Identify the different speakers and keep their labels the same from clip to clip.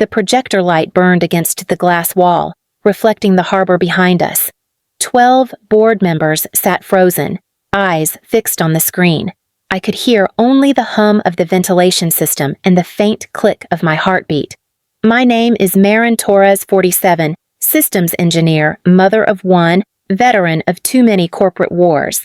Speaker 1: The projector light burned against the glass wall, reflecting the harbor behind us. 12 board members sat frozen, eyes fixed on the screen. I could hear only the hum of the ventilation system and the faint click of my heartbeat. My name is Marin Torres, 47, systems engineer, mother of one, veteran of too many corporate wars.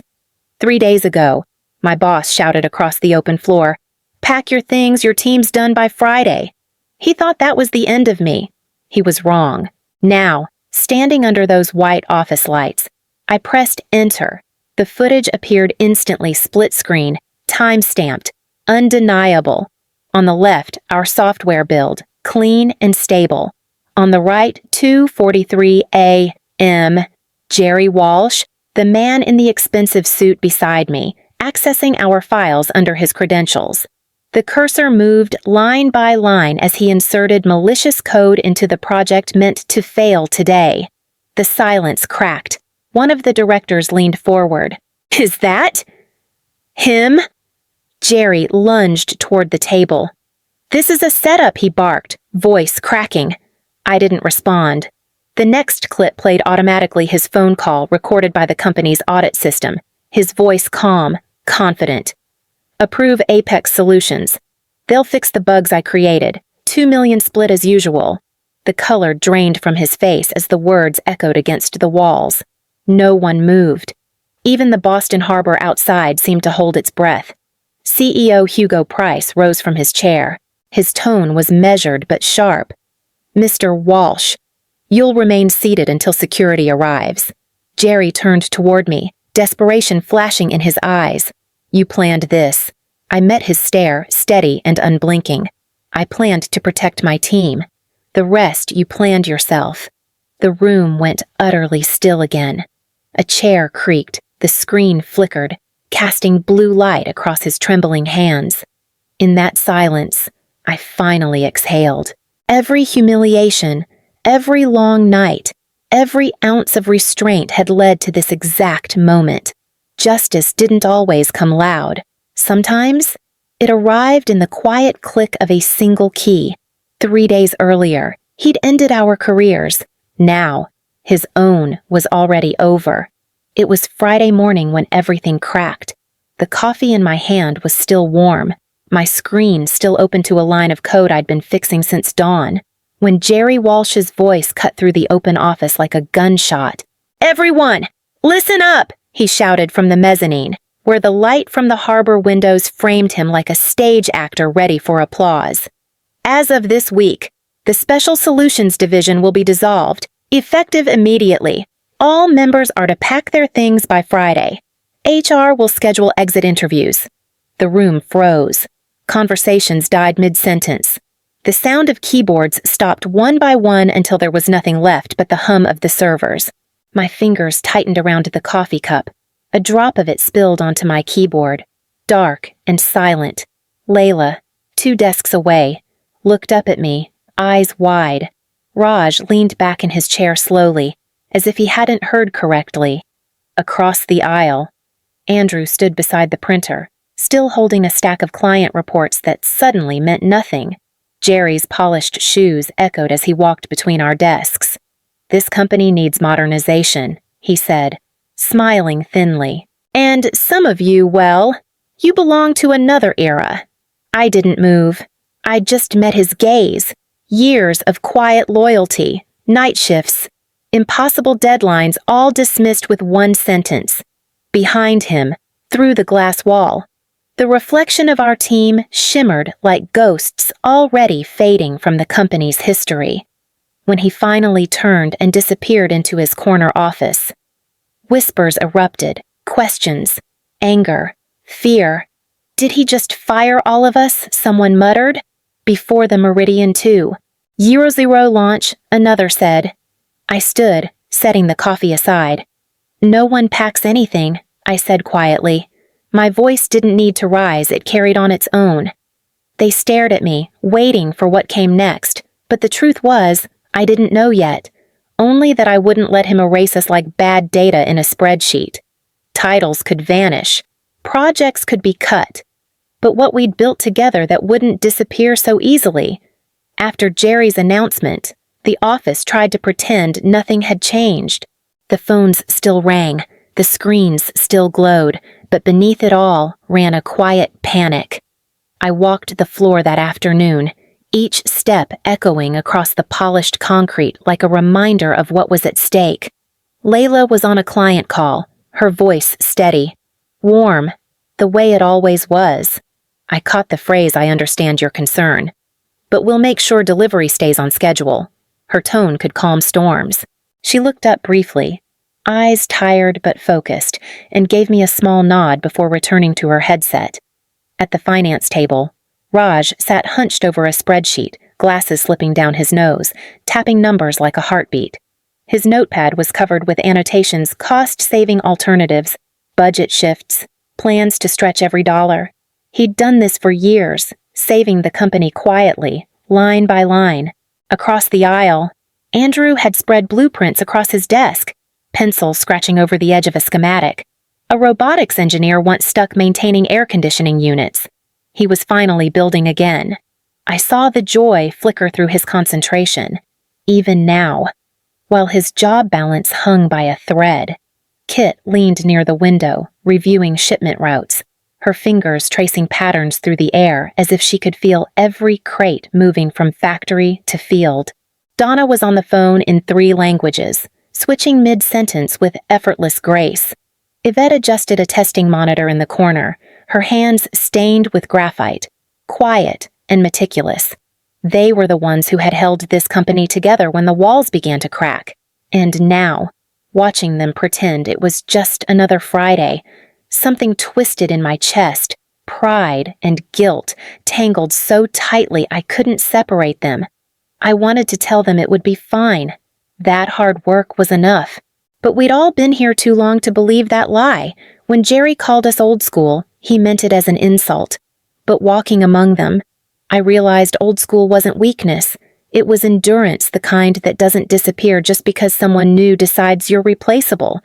Speaker 1: 3 days ago, my boss shouted across the open floor, "Pack your things, your team's done by Friday." He thought that was the end of me. He was wrong. Now, standing under those white office lights, I pressed enter. The footage appeared instantly split screen, time-stamped, undeniable. On the left, our software build, clean and stable. On the right, 2:43 a.m., Jerry Walsh, the man in the expensive suit beside me, accessing our files under his credentials. The cursor moved line by line as he inserted malicious code into the project meant to fail today. The silence cracked. One of the directors leaned forward. "Is that him?" Jerry lunged toward the table. "This is a setup," he barked, voice cracking. I didn't respond. The next clip played automatically, his phone call recorded by the company's audit system, his voice calm, confident. "Approve Apex Solutions. They'll fix the bugs I created. 2 million split as usual." The color drained from his face as the words echoed against the walls. No one moved. Even the Boston Harbor outside seemed to hold its breath. CEO Hugo Price rose from his chair. His tone was measured but sharp. "Mr. Walsh, you'll remain seated until security arrives." Jerry turned toward me, desperation flashing in his eyes. "You planned this." I met his stare, steady and unblinking. "I planned to protect my team. The rest you planned yourself." The room went utterly still again. A chair creaked, the screen flickered, casting blue light across his trembling hands. In that silence, I finally exhaled. Every humiliation, every long night, every ounce of restraint had led to this exact moment. Justice didn't always come loud. Sometimes, it arrived in the quiet click of a single key. 3 days earlier, he'd ended our careers. Now, his own was already over. It was Friday morning when everything cracked. The coffee in my hand was still warm, my screen still open to a line of code I'd been fixing since dawn, when Jerry Walsh's voice cut through the open office like a gunshot. "Everyone, listen up!" he shouted from the mezzanine, where the light from the harbor windows framed him like a stage actor ready for applause. "As of this week, the Special Solutions Division will be dissolved, effective immediately. All members are to pack their things by Friday. HR will schedule exit interviews." The room froze. Conversations died mid-sentence. The sound of keyboards stopped one by one until there was nothing left but the hum of the servers. My fingers tightened around the coffee cup. A drop of it spilled onto my keyboard. Dark and silent. Layla, 2 desks away, looked up at me, eyes wide. Raj leaned back in his chair slowly, as if he hadn't heard correctly. Across the aisle, Andrew stood beside the printer, still holding a stack of client reports that suddenly meant nothing. Jerry's polished shoes echoed as he walked between our desks. "This company needs modernization," he said, smiling thinly. "And some of you, well, you belong to another era." I didn't move. I just met his gaze. Years of quiet loyalty, night shifts, impossible deadlines, all dismissed with one sentence. Behind him, through the glass wall, the reflection of our team shimmered like ghosts already fading from the company's history. When he finally turned and disappeared into his corner office, whispers erupted, questions, anger, fear. "Did he just fire all of us?" someone muttered. "Before the Meridian 2. 00 launch," another said. I stood, setting the coffee aside. "No one packs anything," I said quietly. My voice didn't need to rise, it carried on its own. They stared at me, waiting for what came next, but the truth was, I didn't know yet. Only that I wouldn't let him erase us like bad data in a spreadsheet. Titles could vanish. Projects could be cut. But what we'd built together that wouldn't disappear so easily, After Jerry's announcement, the office tried to pretend nothing had changed. The phones still rang, the screens still glowed, but beneath it all ran a quiet panic. I walked the floor that afternoon, each step echoing across the polished concrete like a reminder of what was at stake. Layla was on a client call, her voice steady, warm, the way it always was. I caught the phrase, "I understand your concern, but we'll make sure delivery stays on schedule." Her tone could calm storms. She looked up briefly, eyes tired but focused, and gave me a small nod before returning to her headset. At the finance table, Raj sat hunched over a spreadsheet, glasses slipping down his nose, tapping numbers like a heartbeat. His notepad was covered with annotations, cost-saving alternatives, budget shifts, plans to stretch every dollar. He'd done this for years, saving the company quietly, line by line. Across the aisle, Andrew had spread blueprints across his desk, pencils scratching over the edge of a schematic. A robotics engineer once stuck maintaining air conditioning units. He was finally building again. I saw the joy flicker through his concentration, even now. While his job balance hung by a thread, Kit leaned near the window, reviewing shipment routes, her fingers tracing patterns through the air as if she could feel every crate moving from factory to field. Donna was on the phone in 3 languages, switching mid-sentence with effortless grace. Yvette adjusted a testing monitor in the corner, her hands stained with graphite, quiet and meticulous. They were the ones who had held this company together when the walls began to crack. And now, watching them pretend it was just another Friday, something twisted in my chest, pride and guilt, tangled so tightly I couldn't separate them. I wanted to tell them it would be fine. That hard work was enough. But we'd all been here too long to believe that lie. When Jerry called us old school, he meant it as an insult. But walking among them, I realized old school wasn't weakness. It was endurance, the kind that doesn't disappear just because someone new decides you're replaceable.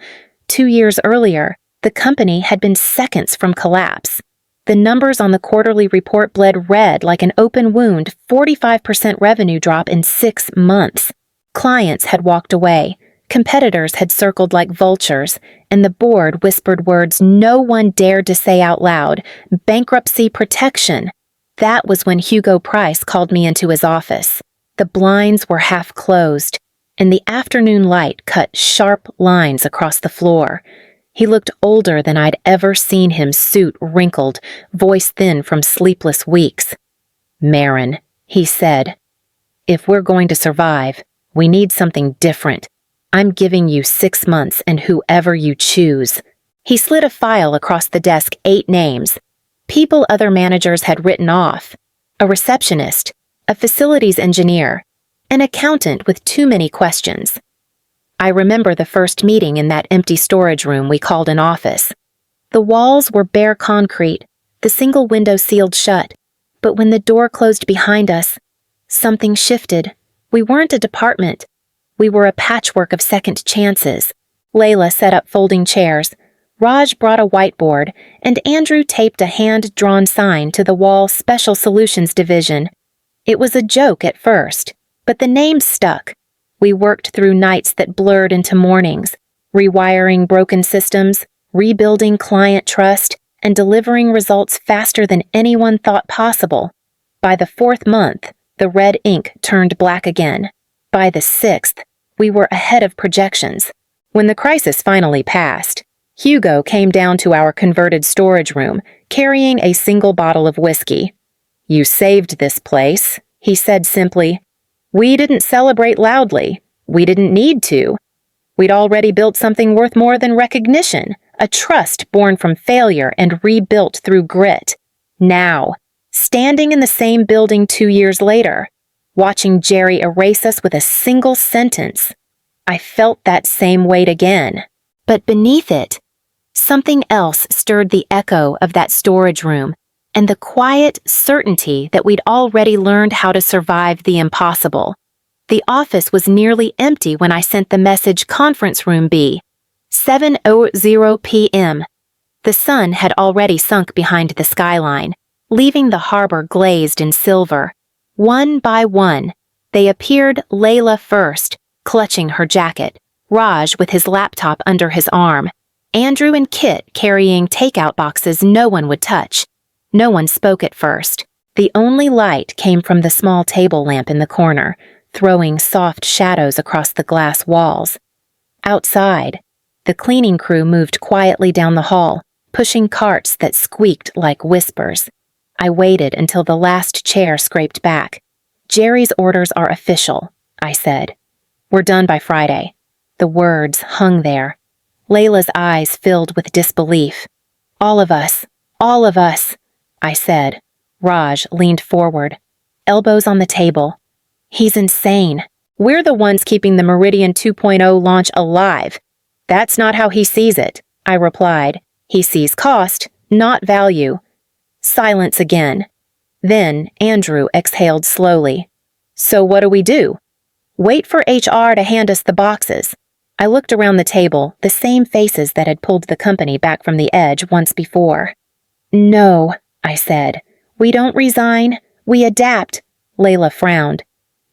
Speaker 1: 2 years earlier, the company had been seconds from collapse. The numbers on the quarterly report bled red like an open wound, 45% revenue drop in 6 months. Clients had walked away. Competitors had circled like vultures, and the board whispered words no one dared to say out loud: bankruptcy protection. That was when Hugo Price called me into his office. The blinds were half closed, and the afternoon light cut sharp lines across the floor. He looked older than I'd ever seen him, suit wrinkled, voice thin from sleepless weeks. "Marin," he said, "if we're going to survive, we need something different. I'm giving you 6 months and whoever you choose." He slid a file across the desk, 8 names. People other managers had written off. A receptionist, a facilities engineer, an accountant with too many questions. I remember the first meeting in that empty storage room we called an office. The walls were bare concrete, the single window sealed shut. But when the door closed behind us, something shifted. We weren't a department. We were a patchwork of second chances. Layla set up folding chairs. Raj brought a whiteboard, and Andrew taped a hand-drawn sign to the wall Special Solutions Division. It was a joke at first, but the name stuck. We worked through nights that blurred into mornings, rewiring broken systems, rebuilding client trust, and delivering results faster than anyone thought possible. By the 4th month, the red ink turned black again. By the 6th, we were ahead of projections. When the crisis finally passed, Hugo came down to our converted storage room, carrying a single bottle of whiskey. "You saved this place," he said simply. "We didn't celebrate loudly. We didn't need to. We'd already built something worth more than recognition, a trust born from failure and rebuilt through grit. Now, standing in the same building 2 years later, watching Jerry erase us with a single sentence, I felt that same weight again. But beneath it, something else stirred the echo of that storage room, and the quiet certainty that we'd already learned how to survive the impossible. The office was nearly empty when I sent the message "Conference Room B." 7:00 p.m. The sun had already sunk behind the skyline, leaving the harbor glazed in silver. One by one, they appeared, Layla first, clutching her jacket, Raj with his laptop under his arm, Andrew and Kit carrying takeout boxes no one would touch. No one spoke at first. The only light came from the small table lamp in the corner, throwing soft shadows across the glass walls. Outside, the cleaning crew moved quietly down the hall, pushing carts that squeaked like whispers. I waited until the last chair scraped back. "Jerry's orders are official," I said. "We're done by Friday." The words hung there. Layla's eyes filled with disbelief. All of us," I said. Raj leaned forward, elbows on the table. "He's insane. We're the ones keeping the Meridian 2.0 launch alive." "That's not how he sees it," I replied. "He sees cost, not value." Silence again. Then Andrew exhaled slowly. "So what do we do?" "Wait for HR to hand us the boxes." I looked around the table, the same faces that had pulled the company back from the edge once before. "No," I said. "We don't resign. We adapt." Layla frowned.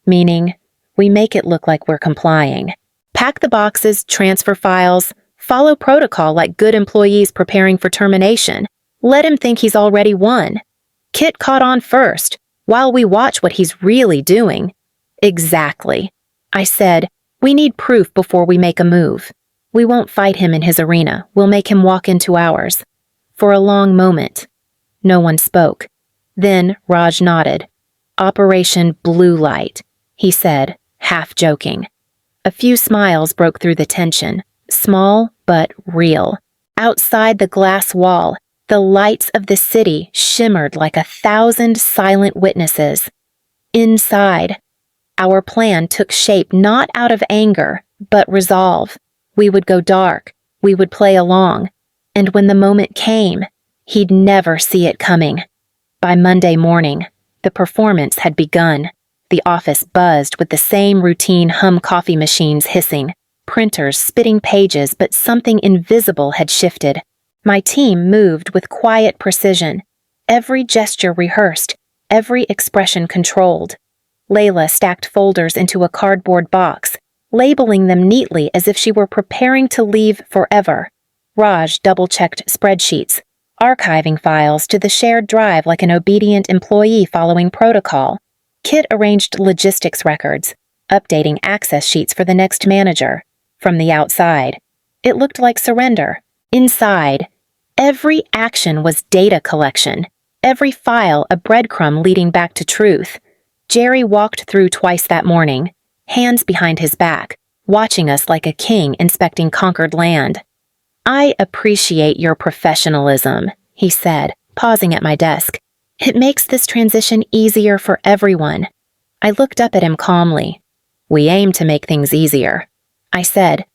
Speaker 1: "Meaning, we make it look like we're complying. Pack the boxes, transfer files, follow protocol like good employees preparing for termination. Let him think he's already won. Kit caught on first, while we watch what he's really doing." "Exactly." I said, "We need proof before we make a move. We won't fight him in his arena. We'll make him walk into ours." For a long moment, no one spoke. Then Raj nodded. "Operation Blue Light," he said, half joking. A few smiles broke through the tension, small but real. Outside the glass wall, the lights of the city shimmered like 1,000 silent witnesses. Inside, our plan took shape not out of anger, but resolve. We would go dark, we would play along, and when the moment came, he'd never see it coming. By Monday morning, the performance had begun. The office buzzed with the same routine hum coffee machines hissing, printers spitting pages, but something invisible had shifted. My team moved with quiet precision, every gesture rehearsed, every expression controlled. Layla stacked folders into a cardboard box, labeling them neatly as if she were preparing to leave forever. Raj double-checked spreadsheets, archiving files to the shared drive like an obedient employee following protocol. Kit arranged logistics records, updating access sheets for the next manager. From the outside, it looked like surrender. Inside, every action was data collection, every file a breadcrumb leading back to truth. Jerry walked through twice that morning, hands behind his back, watching us like a king inspecting conquered land. "I appreciate your professionalism," he said, pausing at my desk. "It makes this transition easier for everyone." I looked up at him calmly. "We aim to make things easier," I said.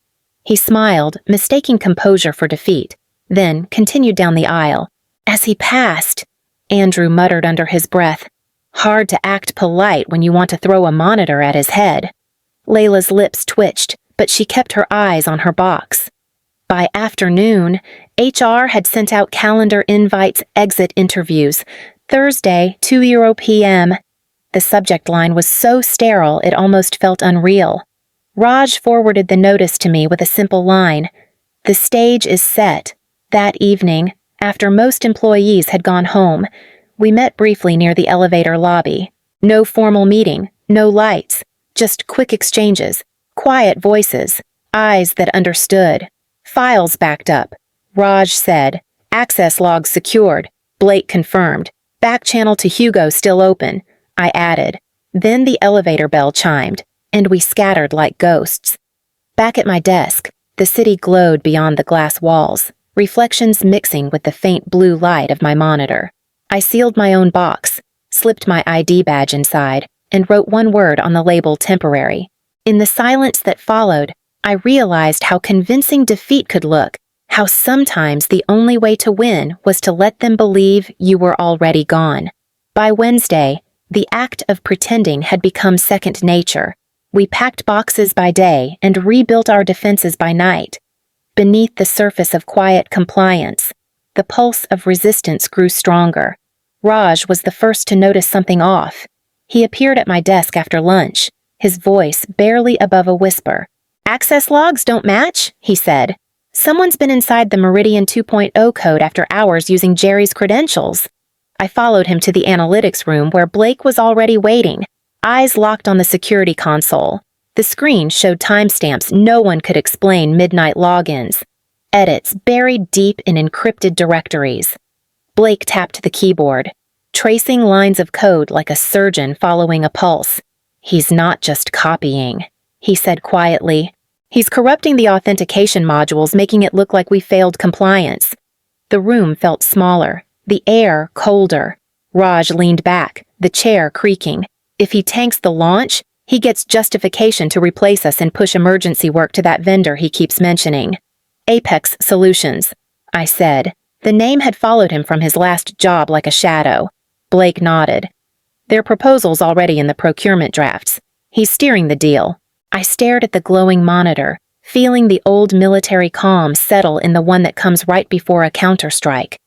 Speaker 1: He smiled, mistaking composure for defeat, then continued down the aisle. As he passed, Andrew muttered under his breath, "Hard to act polite when you want to throw a monitor at his head." Layla's lips twitched, but she kept her eyes on her box. By afternoon, HR had sent out calendar invites, exit interviews. Thursday, 2 p.m. The subject line was so sterile it almost felt unreal. Raj forwarded the notice to me with a simple line. "The stage is set." That evening, after most employees had gone home, we met briefly near the elevator lobby. No formal meeting, no lights, just quick exchanges, quiet voices, eyes that understood. Files backed up. Raj said, "Access logs secured." Blake confirmed. "Back channel to Hugo still open." I added. Then the elevator bell chimed, and we scattered like ghosts. Back at my desk, the city glowed beyond the glass walls, reflections mixing with the faint blue light of my monitor. I sealed my own box, slipped my ID badge inside, and wrote one word on the label "temporary." In the silence that followed, I realized how convincing defeat could look, how sometimes the only way to win was to let them believe you were already gone. By Wednesday, the act of pretending had become second nature. We packed boxes by day and rebuilt our defenses by night. Beneath the surface of quiet compliance, the pulse of resistance grew stronger. Raj was the first to notice something off. He appeared at my desk after lunch, his voice barely above a whisper. "Access logs don't match," he said. "Someone's been inside the Meridian 2.0 code after hours using Jerry's credentials." I followed him to the analytics room where Blake was already waiting, eyes locked on the security console. The screen showed timestamps no one could explain, midnight logins, edits buried deep in encrypted directories. Blake tapped the keyboard, tracing lines of code like a surgeon following a pulse. "He's not just copying," he said quietly. "He's corrupting the authentication modules, making it look like we failed compliance." The room felt smaller, the air colder. Raj leaned back, the chair creaking. "If he tanks the launch, he gets justification to replace us and push emergency work to that vendor he keeps mentioning." "Apex Solutions," I said. The name had followed him from his last job like a shadow. Blake nodded. "Their proposal's already in the procurement drafts. He's steering the deal." I stared at the glowing monitor, feeling the old military calm settle in the one that comes right before a counterstrike.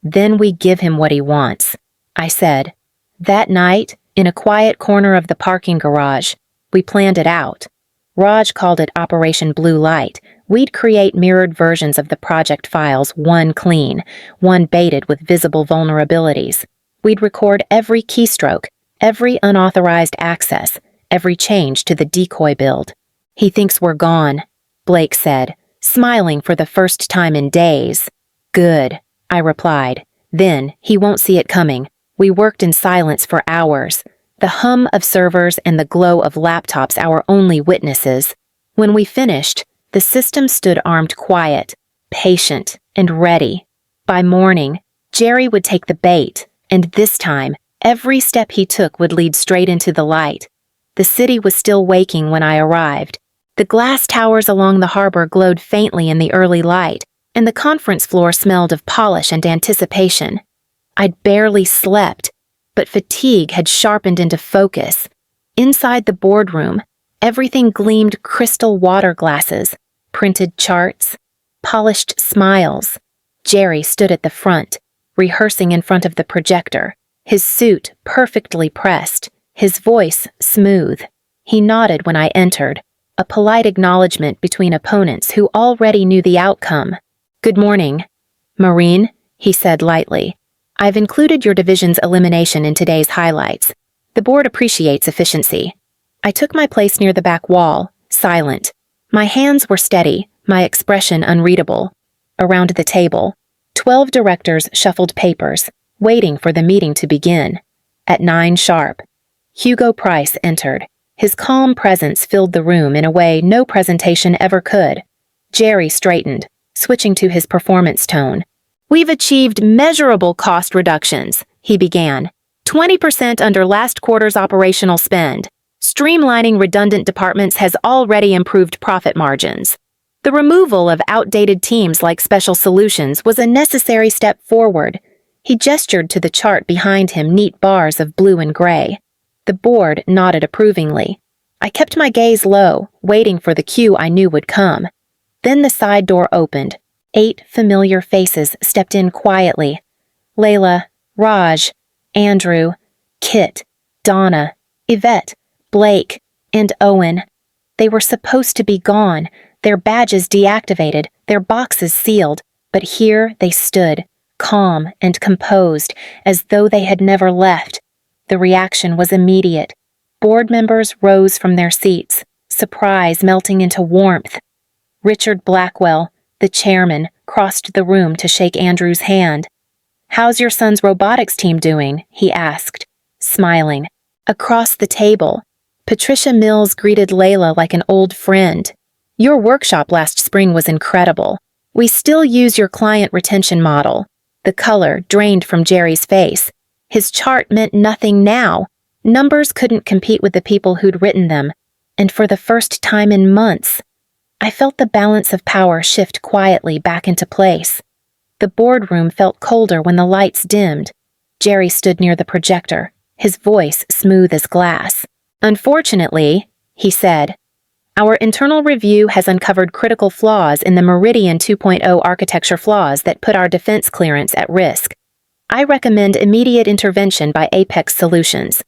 Speaker 1: "Then we give him what he wants," I said. That night, in a quiet corner of the parking garage, we planned it out. Raj called it Operation Blue Light. We'd create mirrored versions of the project files, one clean, one baited with visible vulnerabilities. We'd record every keystroke, every unauthorized access, every change to the decoy build. "He thinks we're gone," Blake said, smiling for the first time in days. "Good," I replied. "Then he won't see it coming." We worked in silence for hours, the hum of servers and the glow of laptops our only witnesses. When we finished, the system stood armed quiet, patient, and ready. By morning, Jerry would take the bait, and this time, every step he took would lead straight into the light. The city was still waking when I arrived. The glass towers along the harbor glowed faintly in the early light, and the conference floor smelled of polish and anticipation. I'd barely slept, but fatigue had sharpened into focus. Inside the boardroom, everything gleamed crystal water glasses, printed charts, polished smiles. Jerry stood at the front, rehearsing in front of the projector, his suit perfectly pressed, his voice smooth. He nodded when I entered, a polite acknowledgement between opponents who already knew the outcome. "Good morning, Marin," he said lightly. "I've included your division's elimination in today's highlights. The board appreciates efficiency." I took my place near the back wall, silent. My hands were steady, my expression unreadable. Around the table, 12 directors shuffled papers, waiting for the meeting to begin. At 9 sharp, Hugo Price entered. His calm presence filled the room in a way no presentation ever could. Jerry straightened, switching to his performance tone. "We've achieved measurable cost reductions," he began. 20% under last quarter's operational spend. Streamlining redundant departments has already improved profit margins. The removal of outdated teams like Special Solutions was a necessary step forward. He gestured to the chart behind him, neat bars of blue and gray. The board nodded approvingly. I kept my gaze low, waiting for the cue I knew would come. Then the side door opened. 8 familiar faces stepped in quietly. Layla, Raj, Andrew, Kit, Donna, Yvette, Blake, and Owen. They were supposed to be gone, their badges deactivated, their boxes sealed, but here they stood, calm and composed, as though they had never left. The reaction was immediate. Board members rose from their seats, surprise melting into warmth. Richard Blackwell, the chairman, crossed the room to shake Andrew's hand. "How's your son's robotics team doing?" he asked, smiling. Across the table, Patricia Mills greeted Layla like an old friend. "Your workshop last spring was incredible. We still use your client retention model." The color drained from Jerry's face. His chart meant nothing now. Numbers couldn't compete with the people who'd written them. And for the first time in months, I felt the balance of power shift quietly back into place. The boardroom felt colder when the lights dimmed. Jerry stood near the projector, his voice smooth as glass. "Unfortunately," he said, "our internal review has uncovered critical flaws in the Meridian 2.0 architecture flaws that put our defense clearance at risk. I recommend immediate intervention by Apex Solutions."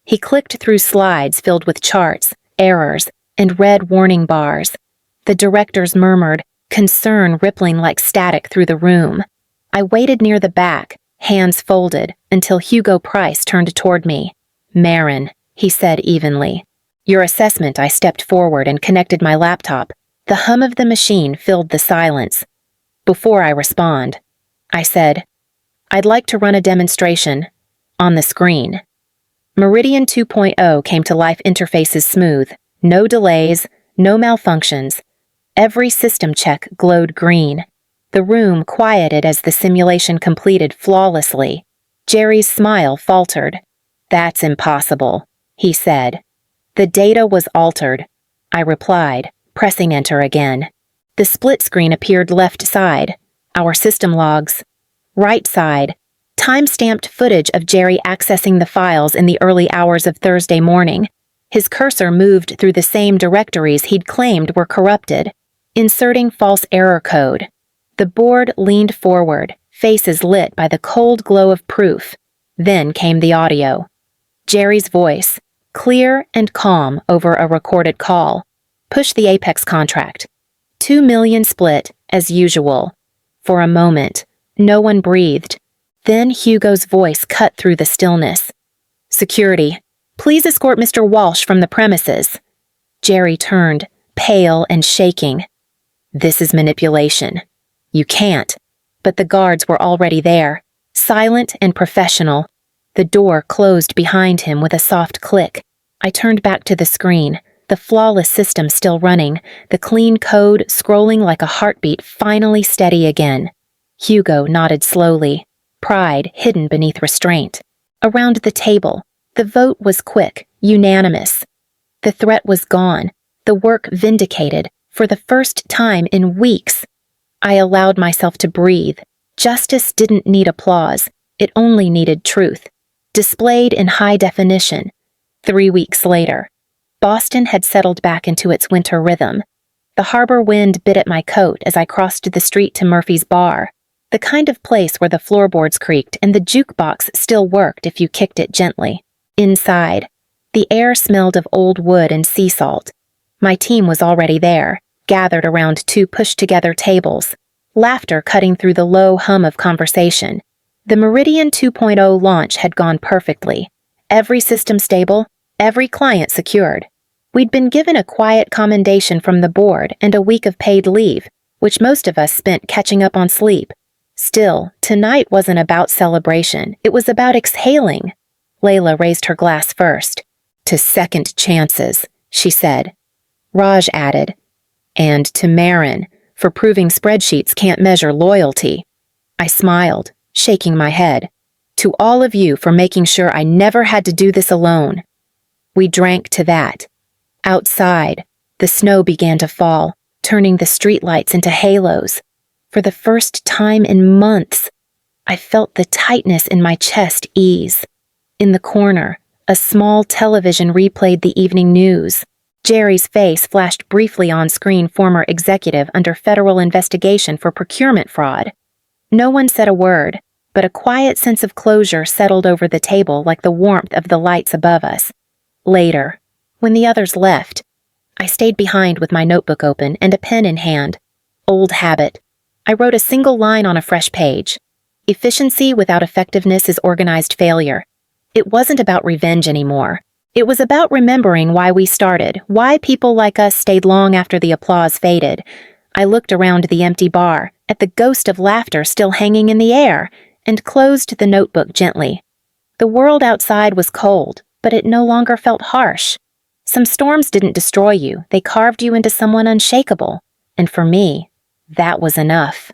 Speaker 1: He clicked through slides filled with charts, errors, and red warning bars. The directors murmured, concern rippling like static through the room. I waited near the back, hands folded, until Hugo Price turned toward me. "Marin," he said evenly. "Your assessment." I stepped forward and connected my laptop. The hum of the machine filled the silence. Before I respond, I said, "I'd like to run a demonstration on the screen." Meridian 2.0 came to life, interfaces smooth, no delays, no malfunctions. Every system check glowed green. The room quieted as the simulation completed flawlessly. Jerry's smile faltered. "That's impossible," he said. "The data was altered," I replied, pressing enter again. The split screen appeared left side, our system logs. Right side, time-stamped footage of Jerry accessing the files in the early hours of Thursday morning. His cursor moved through the same directories he'd claimed were corrupted, inserting false error code. The board leaned forward, faces lit by the cold glow of proof. Then came the audio. Jerry's voice, clear and calm over a recorded call. "Push the Apex contract. 2 million split, as usual." For a moment, no one breathed. Then Hugo's voice cut through the stillness. "Security, please escort Mr. Walsh from the premises." Jerry turned, pale and shaking. "This is manipulation. You can't." But the guards were already there, silent and professional. The door closed behind him with a soft click. I turned back to the screen, the flawless system still running, the clean code scrolling like a heartbeat finally steady again. Hugo nodded slowly, pride hidden beneath restraint. Around the table, the vote was quick, unanimous. The threat was gone, the work vindicated, for the first time in weeks. I allowed myself to breathe. Justice didn't need applause, it only needed truth, displayed in high definition. 3 weeks later, Boston had settled back into its winter rhythm. The harbor wind bit at my coat as I crossed the street to Murphy's Bar, the kind of place where the floorboards creaked and the jukebox still worked if you kicked it gently. Inside, the air smelled of old wood and sea salt. My team was already there, gathered around 2 pushed-together tables, laughter cutting through the low hum of conversation. The Meridian 2.0 launch had gone perfectly. Every system stable, every client secured. We'd been given a quiet commendation from the board and a week of paid leave, which most of us spent catching up on sleep. Still, tonight wasn't about celebration, it was about exhaling. Layla raised her glass first. "To second chances," she said. Raj added, "And to Marin, for proving spreadsheets can't measure loyalty." I smiled, shaking my head. "To all of you for making sure I never had to do this alone." We drank to that. Outside, the snow began to fall, turning the streetlights into halos. For the first time in months, I felt the tightness in my chest ease. In the corner, a small television replayed the evening news. Jerry's face flashed briefly on screen, former executive under federal investigation for procurement fraud. No one said a word, but a quiet sense of closure settled over the table like the warmth of the lights above us. Later, when the others left, I stayed behind with my notebook open and a pen in hand. Old habit. I wrote a single line on a fresh page. Efficiency without effectiveness is organized failure. It wasn't about revenge anymore. It was about remembering why we started, why people like us stayed long after the applause faded. I looked around the empty bar, at the ghost of laughter still hanging in the air, and closed the notebook gently. The world outside was cold, but it no longer felt harsh. Some storms didn't destroy you, they carved you into someone unshakable. And for me, that was enough.